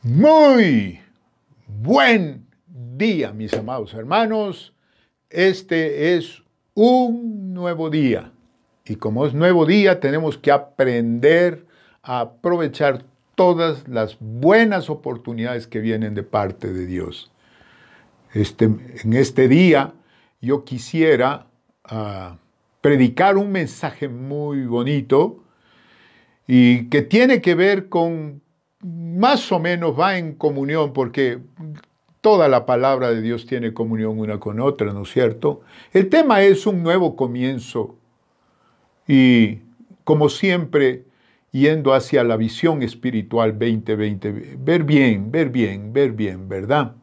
Muy buen día, mis amados hermanos. Este es un nuevo día. Y como es nuevo día, tenemos que aprender a aprovechar todas las buenas oportunidades que vienen de parte de Dios. En este día yo quisiera predicar un mensaje muy bonito y que tiene que ver con, más o menos va en comunión, porque toda la palabra de Dios tiene comunión una con otra, ¿no es cierto? El tema es un nuevo comienzo y, como siempre, yendo hacia la visión espiritual 2020, ver bien, ¿verdad?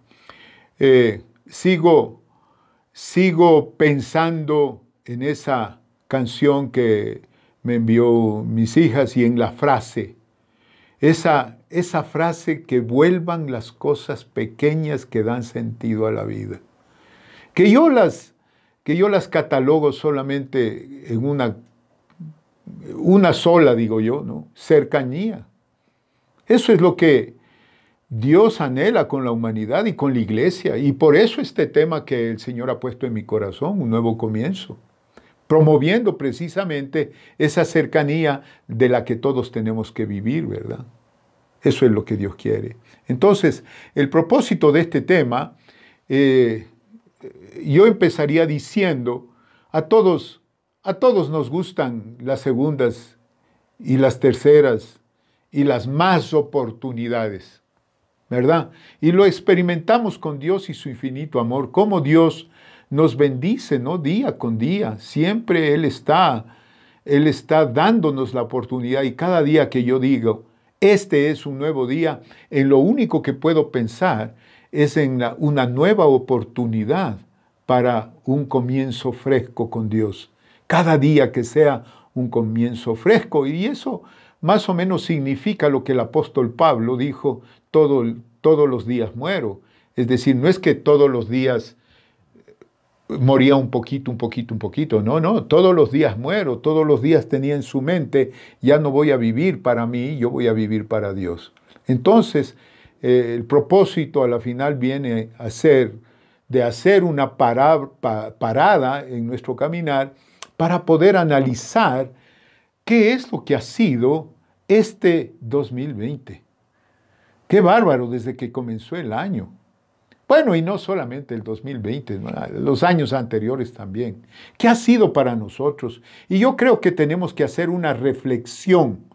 Sigo pensando en esa canción que me envió mis hijas y en la frase, esa frase que vuelvan las cosas pequeñas que dan sentido a la vida. Que yo las catalogo solamente en una sola, digo yo, ¿no? Cercanía. Eso es lo que Dios anhela con la humanidad y con la iglesia. Y por eso este tema que el Señor ha puesto en mi corazón, un nuevo comienzo, promoviendo precisamente esa cercanía de la que todos tenemos que vivir, ¿verdad? Eso es lo que Dios quiere. Entonces, el propósito de este tema, yo empezaría diciendo, a todos nos gustan las segundas y las terceras y las más oportunidades, ¿verdad? Y lo experimentamos con Dios y su infinito amor, cómo Dios nos bendice, ¿no? Día con día, siempre Él está dándonos la oportunidad, y cada día que yo digo, este es un nuevo día, en lo único que puedo pensar es en una nueva oportunidad para un comienzo fresco con Dios. Cada día que sea un comienzo fresco, y eso más o menos significa lo que el apóstol Pablo dijo, todos los días muero. Es decir, no es que todos los días moría un poquito. No, todos los días muero, todos los días tenía en su mente, ya no voy a vivir para mí, yo voy a vivir para Dios. Entonces, el propósito a la final viene a ser de hacer una parada en nuestro caminar para poder analizar qué es lo que ha sido este 2020. Qué bárbaro desde que comenzó el año. Bueno, y no solamente el 2020, ¿no? Los años anteriores también. ¿Qué ha sido para nosotros? Y yo creo que tenemos que hacer una reflexión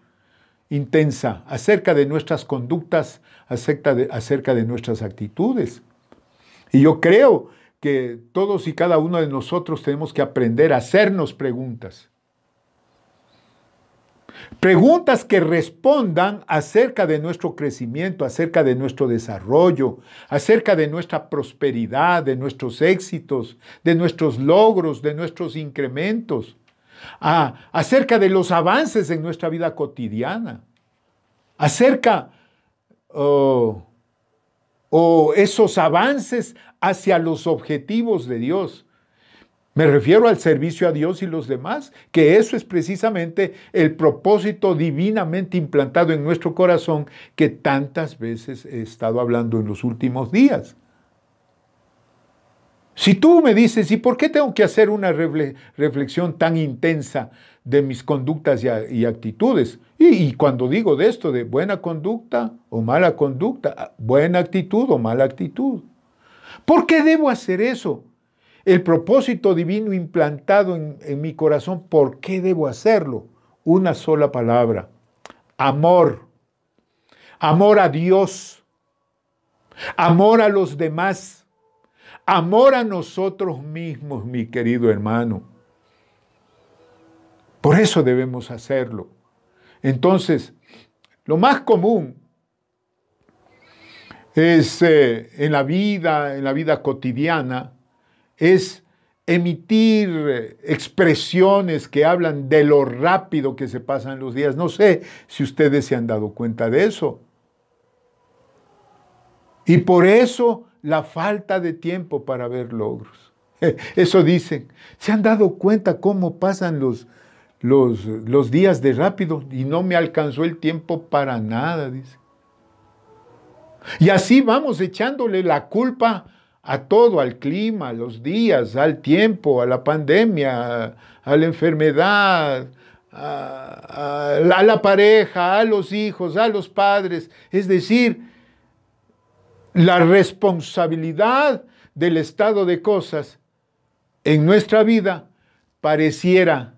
intensa acerca de nuestras conductas, acerca de nuestras actitudes. Y yo creo que todos y cada uno de nosotros tenemos que aprender a hacernos preguntas. Preguntas que respondan acerca de nuestro crecimiento, acerca de nuestro desarrollo, acerca de nuestra prosperidad, de nuestros éxitos, de nuestros logros, de nuestros incrementos, acerca de los avances en nuestra vida cotidiana, acerca o esos avances hacia los objetivos de Dios. Me refiero al servicio a Dios y los demás, que eso es precisamente el propósito divinamente implantado en nuestro corazón que tantas veces he estado hablando en los últimos días. Si tú me dices, ¿y por qué tengo que hacer una reflexión tan intensa de mis conductas y actitudes? Y cuando digo de esto, de buena conducta o mala conducta, buena actitud o mala actitud. ¿Por qué debo hacer eso? El propósito divino implantado en mi corazón, ¿por qué debo hacerlo? Una sola palabra: amor. Amor a Dios, amor a los demás, amor a nosotros mismos, mi querido hermano. Por eso debemos hacerlo. Entonces, lo más común es en la vida cotidiana, es emitir expresiones que hablan de lo rápido que se pasan los días. No sé si ustedes se han dado cuenta de eso. Y por eso la falta de tiempo para ver logros. Eso dicen. ¿Se han dado cuenta cómo pasan los días de rápido? Y no me alcanzó el tiempo para nada, dice. Y así vamos echándole la culpa a todo, al clima, a los días, al tiempo, a la pandemia, a la enfermedad, a la pareja, a los hijos, a los padres. Es decir, la responsabilidad del estado de cosas en nuestra vida pareciera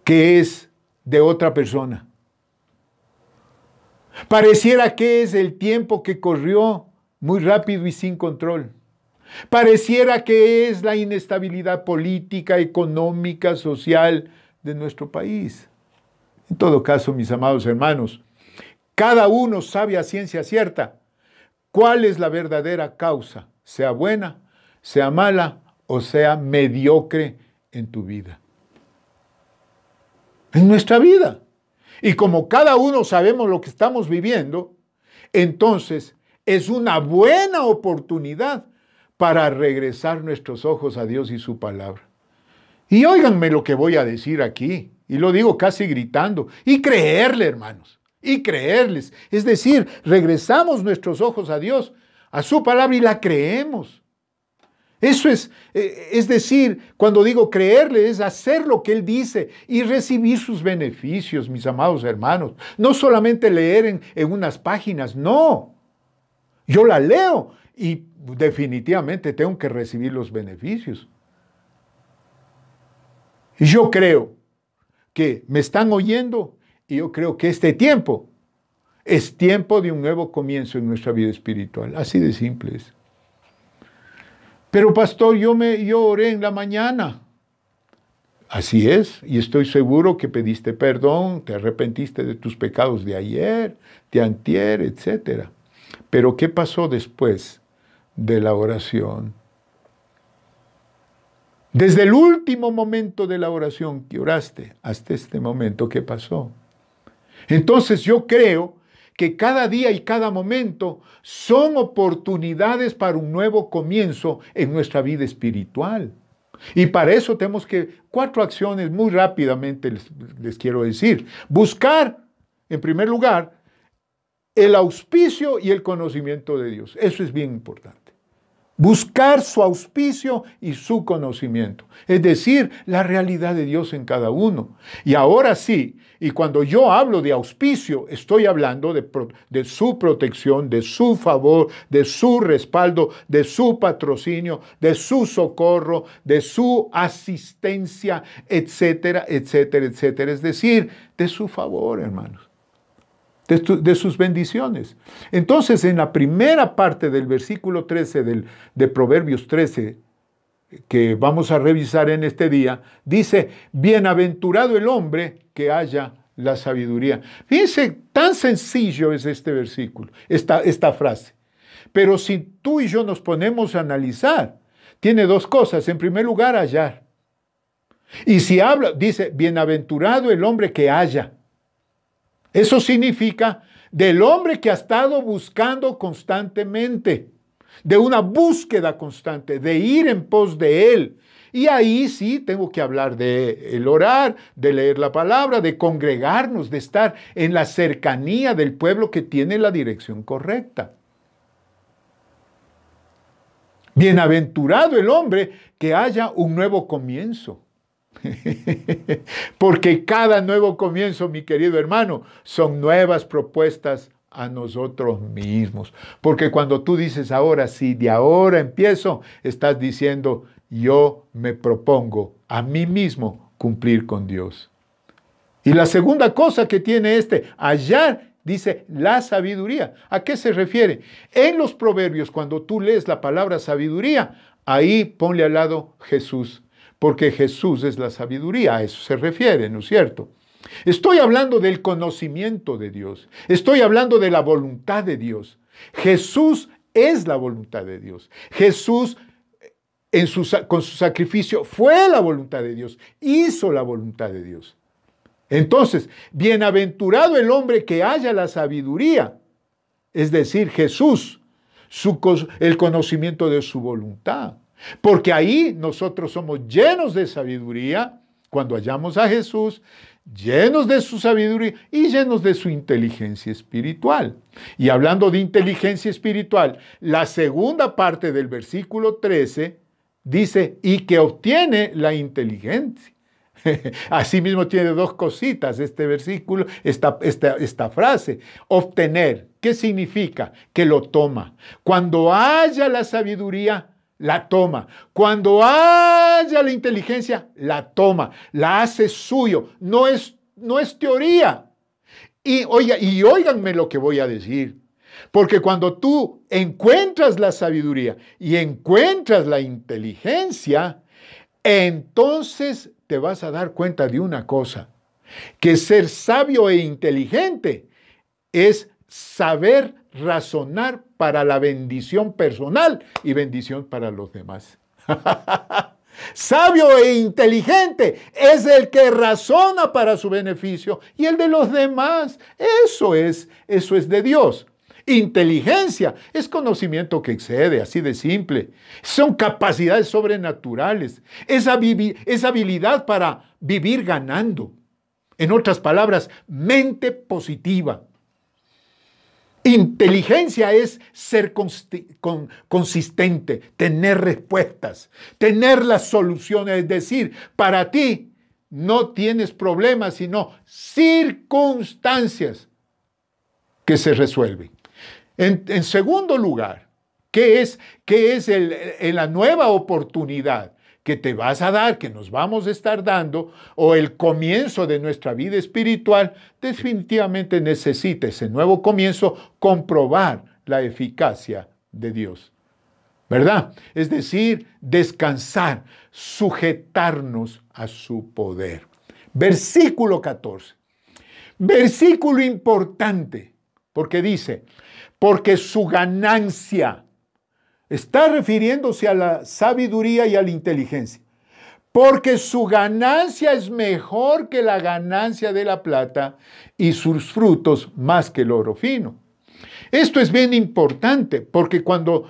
que es de otra persona. Pareciera que es el tiempo que corrió muy rápido y sin control. Pareciera que es la inestabilidad política, económica, social de nuestro país. En todo caso, mis amados hermanos, cada uno sabe a ciencia cierta cuál es la verdadera causa, sea buena, sea mala o sea mediocre en tu vida. En nuestra vida. Y como cada uno sabemos lo que estamos viviendo, entonces es una buena oportunidad para regresar nuestros ojos a Dios y su palabra. Y óiganme lo que voy a decir aquí, y lo digo casi gritando, y creerle, hermanos, y creerles. Es decir, regresamos nuestros ojos a Dios, a su palabra, y la creemos. Eso es decir, cuando digo creerle, es hacer lo que Él dice y recibir sus beneficios, mis amados hermanos. No solamente leer en unas páginas, no. Yo la leo y definitivamente tengo que recibir los beneficios. Y yo creo que me están oyendo y yo creo que este tiempo es tiempo de un nuevo comienzo en nuestra vida espiritual. Así de simple es. Pero pastor, yo oré en la mañana. Así es, y estoy seguro que pediste perdón, te arrepentiste de tus pecados de ayer, de antier, etc. Pero ¿qué pasó después de la oración? Desde el último momento de la oración que oraste hasta este momento, ¿qué pasó? Entonces yo creo que cada día y cada momento son oportunidades para un nuevo comienzo en nuestra vida espiritual. Y para eso tenemos que, 4 acciones muy rápidamente les quiero decir. Buscar, en primer lugar, el auspicio y el conocimiento de Dios. Eso es bien importante. Buscar su auspicio y su conocimiento, es decir, la realidad de Dios en cada uno. Y ahora sí, y cuando yo hablo de auspicio, estoy hablando de su protección, de su favor, de su respaldo, de su patrocinio, de su socorro, de su asistencia, etcétera, etcétera, etcétera. Es decir, de su favor, hermanos. De sus bendiciones. Entonces, en la primera parte del versículo 13 de Proverbios 13, que vamos a revisar en este día, dice, bienaventurado el hombre que haya la sabiduría. Fíjense, tan sencillo es este versículo, esta frase. Pero si tú y yo nos ponemos a analizar, tiene 2 cosas. En primer lugar, hallar. Y si habla, dice, bienaventurado el hombre que haya. Eso significa del hombre que ha estado buscando constantemente, de una búsqueda constante, de ir en pos de Él. Y ahí sí tengo que hablar de el orar, de leer la palabra, de congregarnos, de estar en la cercanía del pueblo que tiene la dirección correcta. Bienaventurado el hombre que haya un nuevo comienzo. Porque cada nuevo comienzo, mi querido hermano, son nuevas propuestas a nosotros mismos. Porque cuando tú dices ahora sí, de ahora empiezo, estás diciendo yo me propongo a mí mismo cumplir con Dios. Y la segunda cosa que tiene hallar, dice la sabiduría. ¿A qué se refiere? En los proverbios, cuando tú lees la palabra sabiduría, ahí ponle al lado Jesús. Porque Jesús es la sabiduría, a eso se refiere, ¿no es cierto? Estoy hablando del conocimiento de Dios, estoy hablando de la voluntad de Dios. Jesús es la voluntad de Dios. Jesús, con su sacrificio, fue la voluntad de Dios, hizo la voluntad de Dios. Entonces, bienaventurado el hombre que haya la sabiduría, es decir, Jesús, el conocimiento de su voluntad. Porque ahí nosotros somos llenos de sabiduría cuando hallamos a Jesús, llenos de su sabiduría y llenos de su inteligencia espiritual. Y hablando de inteligencia espiritual, la segunda parte del versículo 13 dice, y que obtiene la inteligencia. Asimismo tiene dos cositas este versículo, esta frase. Obtener, ¿qué significa? Que lo toma. Cuando haya la sabiduría, la toma. Cuando haya la inteligencia, la toma. La hace suyo. No es teoría. Y óiganme lo que voy a decir. Porque cuando tú encuentras la sabiduría y encuentras la inteligencia, entonces te vas a dar cuenta de una cosa, que ser sabio e inteligente es saber razonar para la bendición personal y bendición para los demás. Sabio e inteligente es el que razona para su beneficio y el de los demás. Eso es de Dios. Inteligencia es conocimiento que excede, así de simple. Son capacidades sobrenaturales. Es habilidad para vivir ganando. En otras palabras, mente positiva. Inteligencia es ser consistente, tener respuestas, tener las soluciones. Es decir, para ti no tienes problemas, sino circunstancias que se resuelven. En segundo lugar, ¿qué es la nueva oportunidad que te vas a dar, que nos vamos a estar dando, o el comienzo de nuestra vida espiritual? Definitivamente necesita ese nuevo comienzo comprobar la eficacia de Dios, ¿verdad? Es decir, descansar, sujetarnos a su poder. Versículo 14. Versículo importante, porque dice, porque su ganancia, está refiriéndose a la sabiduría y a la inteligencia, porque su ganancia es mejor que la ganancia de la plata y sus frutos más que el oro fino. Esto es bien importante porque cuando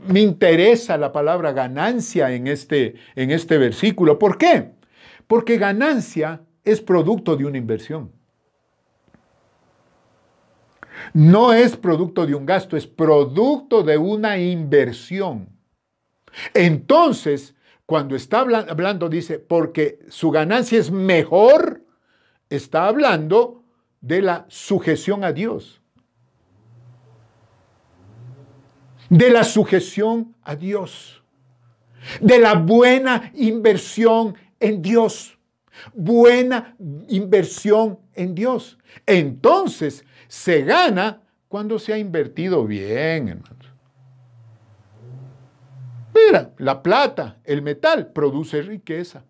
me interesa la palabra ganancia en este versículo, ¿por qué? Porque ganancia es producto de una inversión. No es producto de un gasto, es producto de una inversión. Entonces, cuando está hablando, dice, porque su ganancia es mejor, está hablando de la sujeción a Dios. De la sujeción a Dios. De la buena inversión en Dios. Buena inversión en Dios. Entonces, se gana cuando se ha invertido bien, hermanos. Mira, la plata, el metal, produce riqueza,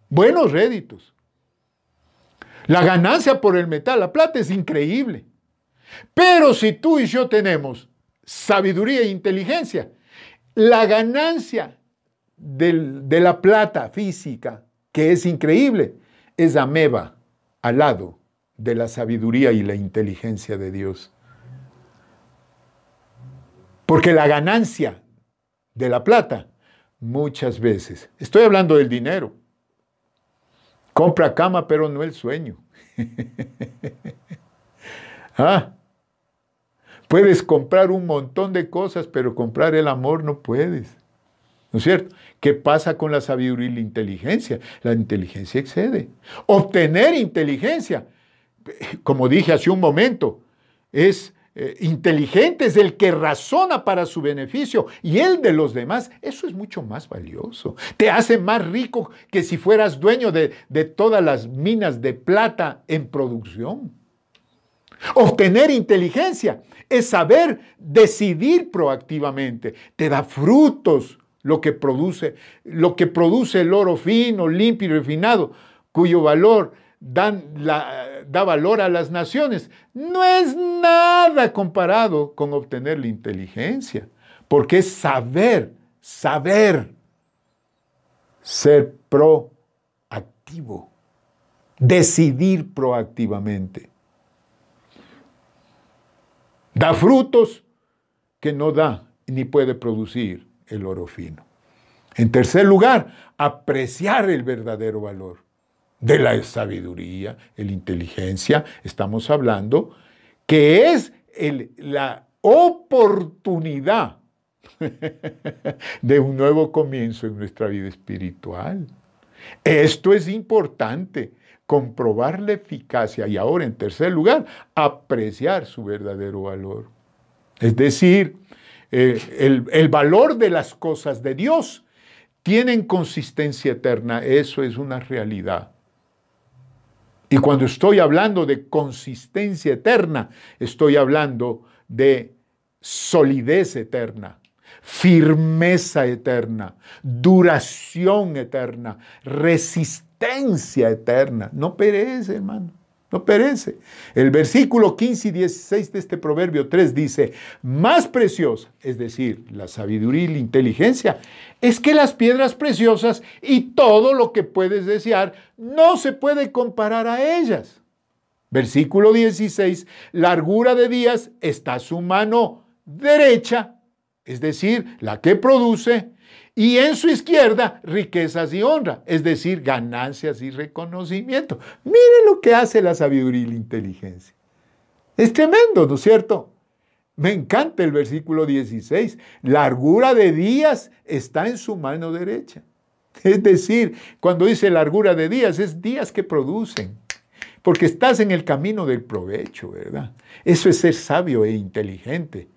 buenos réditos. La ganancia por el metal, la plata es increíble. Pero si tú y yo tenemos sabiduría e inteligencia, la ganancia de la plata física, que es increíble, es ameba al lado de la sabiduría y la inteligencia de Dios. Porque la ganancia de la plata, muchas veces, estoy hablando del dinero, compra cama pero no el sueño. Puedes comprar un montón de cosas, pero comprar el amor no puedes. ¿No es cierto? ¿Qué pasa con la sabiduría y la inteligencia? La inteligencia excede. Obtener inteligencia, como dije hace un momento, es inteligente, es el que razona para su beneficio y el de los demás. Eso es mucho más valioso. Te hace más rico que si fueras dueño de todas las minas de plata en producción. Obtener inteligencia es saber decidir proactivamente. Te da frutos lo que produce el oro fino, limpio y refinado, cuyo valor da valor a las naciones. No es nada comparado con obtener la inteligencia, porque es saber ser proactivo, decidir proactivamente. Da frutos que no da ni puede producir el oro fino. En tercer lugar, apreciar el verdadero valor. de la sabiduría, la inteligencia, estamos hablando que es la oportunidad de un nuevo comienzo en nuestra vida espiritual. Esto es importante, comprobar la eficacia y ahora, en tercer lugar, apreciar su verdadero valor. Es decir, el valor de las cosas de Dios tienen consistencia eterna, eso es una realidad. Y cuando estoy hablando de consistencia eterna, estoy hablando de solidez eterna, firmeza eterna, duración eterna, resistencia eterna. No perece, hermano, no perece. El versículo 15 y 16 de este Proverbio 3 dice, más preciosa, es decir, la sabiduría y la inteligencia, es que las piedras preciosas y todo lo que puedes desear no se puede comparar a ellas. Versículo 16, largura de días está su mano derecha, es decir, la que produce, y en su izquierda riquezas y honra, es decir, ganancias y reconocimiento. Mire lo que hace la sabiduría y la inteligencia. Es tremendo, ¿no es cierto? Me encanta el versículo 16. Largura de días está en su mano derecha. Es decir, cuando dice largura de días, es días que producen. Porque estás en el camino del provecho, ¿verdad? Eso es ser sabio e inteligente.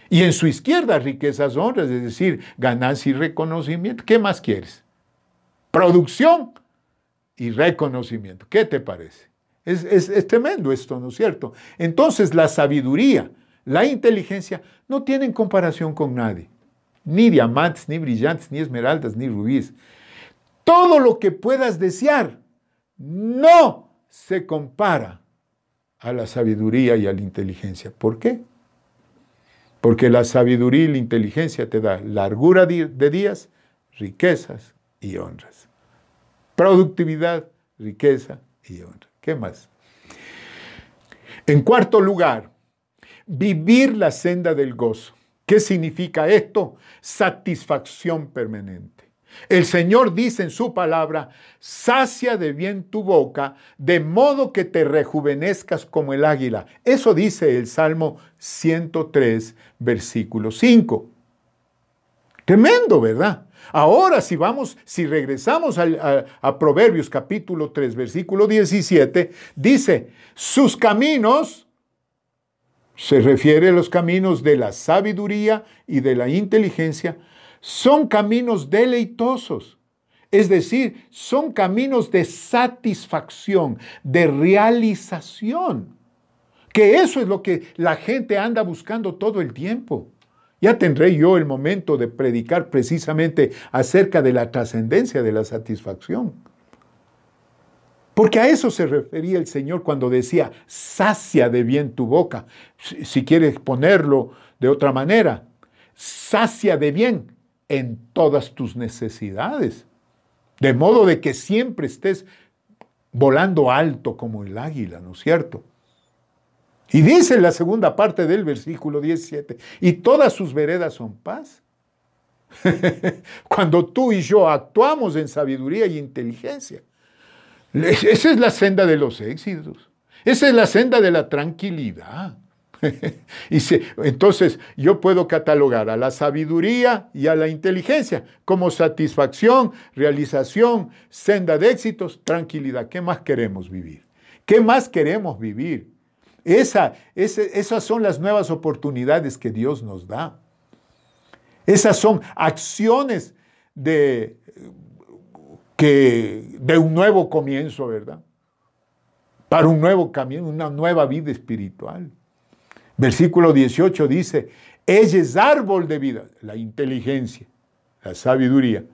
Y en su izquierda riquezas, honras, es decir, ganancia y reconocimiento. ¿Qué más quieres? Producción y reconocimiento. ¿Qué te parece? Es tremendo esto, ¿no es cierto? Entonces la sabiduría, la inteligencia no tienen comparación con nadie. Ni diamantes, ni brillantes, ni esmeraldas, ni rubíes. Todo lo que puedas desear no se compara a la sabiduría y a la inteligencia. ¿Por qué? Porque la sabiduría y la inteligencia te da largura de días, riquezas y honras. Productividad, riqueza y honra. ¿Qué más? En cuarto lugar, vivir la senda del gozo. ¿Qué significa esto? Satisfacción permanente. El Señor dice en su palabra, sacia de bien tu boca, de modo que te rejuvenezcas como el águila. Eso dice el Salmo 103, versículo 5. Tremendo, ¿verdad? Ahora, si regresamos a Proverbios capítulo 3, versículo 17, dice, sus caminos, se refiere a los caminos de la sabiduría y de la inteligencia, son caminos deleitosos, es decir, son caminos de satisfacción, de realización, que eso es lo que la gente anda buscando todo el tiempo. Ya tendré yo el momento de predicar precisamente acerca de la trascendencia de la satisfacción. Porque a eso se refería el Señor cuando decía, sacia de bien tu boca. Si quieres ponerlo de otra manera, sacia de bien en todas tus necesidades, de modo de que siempre estés volando alto como el águila, ¿no es cierto? Y dice en la segunda parte del versículo 17, y todas sus veredas son paz. Cuando tú y yo actuamos en sabiduría y inteligencia, esa es la senda de los éxitos, esa es la senda de la tranquilidad. Entonces yo puedo catalogar a la sabiduría y a la inteligencia como satisfacción, realización, senda de éxitos, tranquilidad. ¿Qué más queremos vivir? ¿Qué más queremos vivir? Esas son las nuevas oportunidades que Dios nos da. Esas son acciones de un nuevo comienzo, ¿verdad? Para un nuevo camino, una nueva vida espiritual. Versículo 18 dice, ella es árbol de vida, la inteligencia, la sabiduría.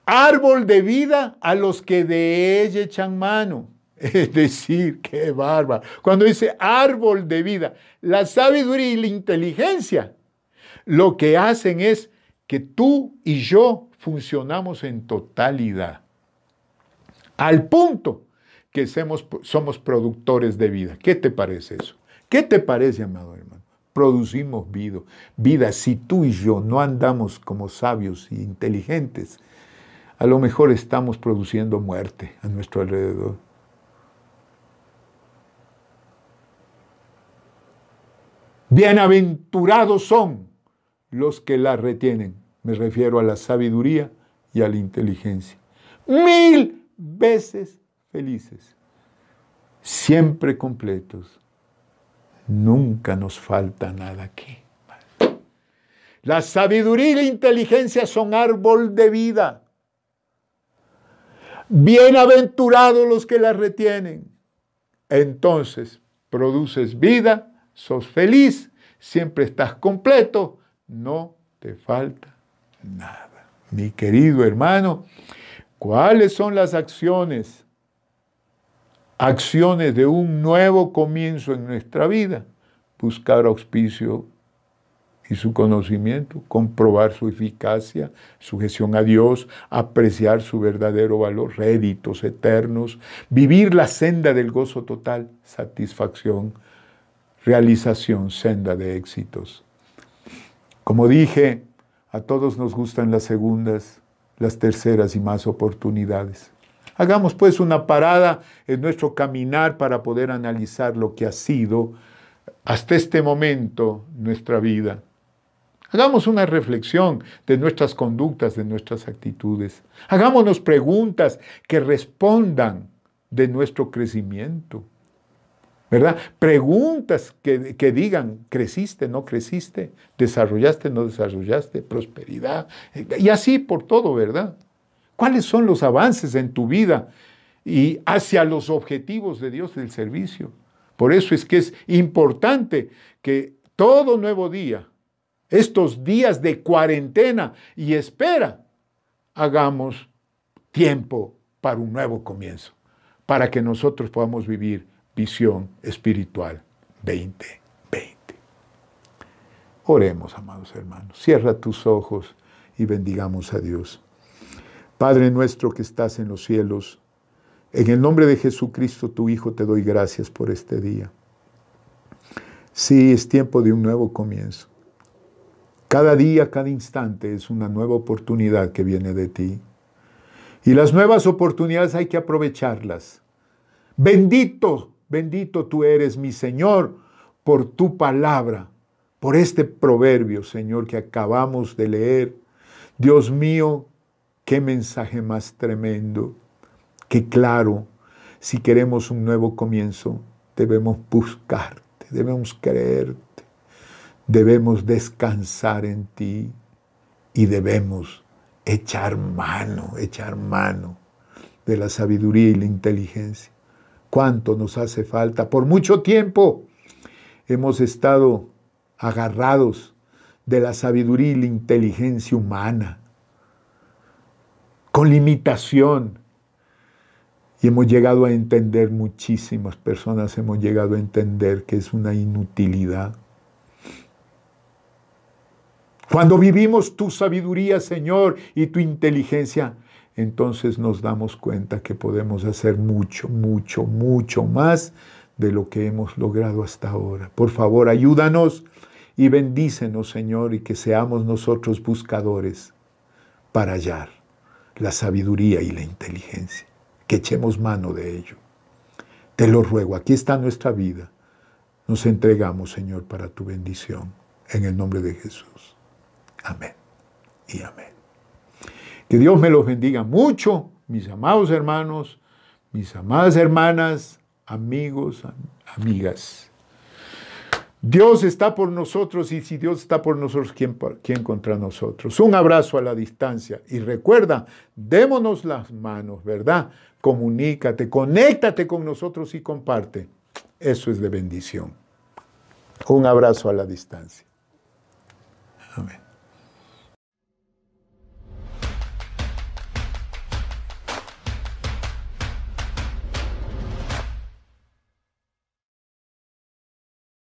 Árbol de vida a los que de ella echan mano. Es decir, qué bárbaro. Cuando dice árbol de vida, la sabiduría y la inteligencia, lo que hacen es que tú y yo funcionamos en totalidad. Al punto que somos productores de vida. ¿Qué te parece eso? ¿Qué te parece, amado hermano? Producimos vida. Si tú y yo no andamos como sabios e inteligentes, a lo mejor estamos produciendo muerte a nuestro alrededor. Bienaventurados son los que la retienen. Me refiero a la sabiduría y a la inteligencia. 1000 veces felices, siempre completos. Nunca nos falta nada aquí. La sabiduría y la inteligencia son árbol de vida. Bienaventurados los que la retienen. Entonces, produces vida, sos feliz, siempre estás completo, no te falta nada. Mi querido hermano, ¿cuáles son las acciones? Acciones de un nuevo comienzo en nuestra vida. Buscar auspicio y su conocimiento, comprobar su eficacia, sujeción a Dios, apreciar su verdadero valor, réditos eternos, vivir la senda del gozo total, satisfacción, realización, senda de éxitos. Como dije, a todos nos gustan las segundas, las terceras y más oportunidades. Hagamos pues una parada en nuestro caminar para poder analizar lo que ha sido hasta este momento nuestra vida. Hagamos una reflexión de nuestras conductas, de nuestras actitudes. Hagámonos preguntas que respondan de nuestro crecimiento, ¿verdad? Preguntas que digan, ¿creciste, no creciste? ¿Desarrollaste, no desarrollaste? ¿Prosperidad? Y así por todo, ¿verdad? ¿Cuáles son los avances en tu vida y hacia los objetivos de Dios del servicio? Por eso es que es importante que todo nuevo día, estos días de cuarentena y espera, hagamos tiempo para un nuevo comienzo, para que nosotros podamos vivir visión espiritual 2020. Oremos, amados hermanos. Cierra tus ojos y bendigamos a Dios. Padre nuestro que estás en los cielos, en el nombre de Jesucristo, tu Hijo, te doy gracias por este día. Sí, es tiempo de un nuevo comienzo. Cada día, cada instante es una nueva oportunidad que viene de ti. Y las nuevas oportunidades hay que aprovecharlas. Bendito, bendito tú eres, mi Señor, por tu palabra, por este proverbio, Señor, que acabamos de leer. Dios mío, qué mensaje más tremendo, qué claro. Si queremos un nuevo comienzo, debemos buscarte, debemos creerte. Debemos descansar en ti y debemos echar mano de la sabiduría y la inteligencia. ¿Cuánto nos hace falta? Por mucho tiempo hemos estado agarrados de la sabiduría y la inteligencia humana, con limitación. Y hemos llegado a entender, muchísimas personas hemos llegado a entender que es una inutilidad. Cuando vivimos tu sabiduría, Señor, y tu inteligencia, entonces nos damos cuenta que podemos hacer mucho, mucho, mucho más de lo que hemos logrado hasta ahora. Por favor, ayúdanos y bendícenos, Señor, y que seamos nosotros buscadores para hallar la sabiduría y la inteligencia. Que echemos mano de ello. Te lo ruego, aquí está nuestra vida. Nos entregamos, Señor, para tu bendición. En el nombre de Jesús. Amén y amén. Que Dios me los bendiga mucho, mis amados hermanos, mis amadas hermanas, amigos, amigas. Dios está por nosotros y si Dios está por nosotros, ¿quién contra nosotros? Un abrazo a la distancia y recuerda, démonos las manos, ¿verdad? Comunícate, conéctate con nosotros y comparte. Eso es de bendición. Un abrazo a la distancia. Amén.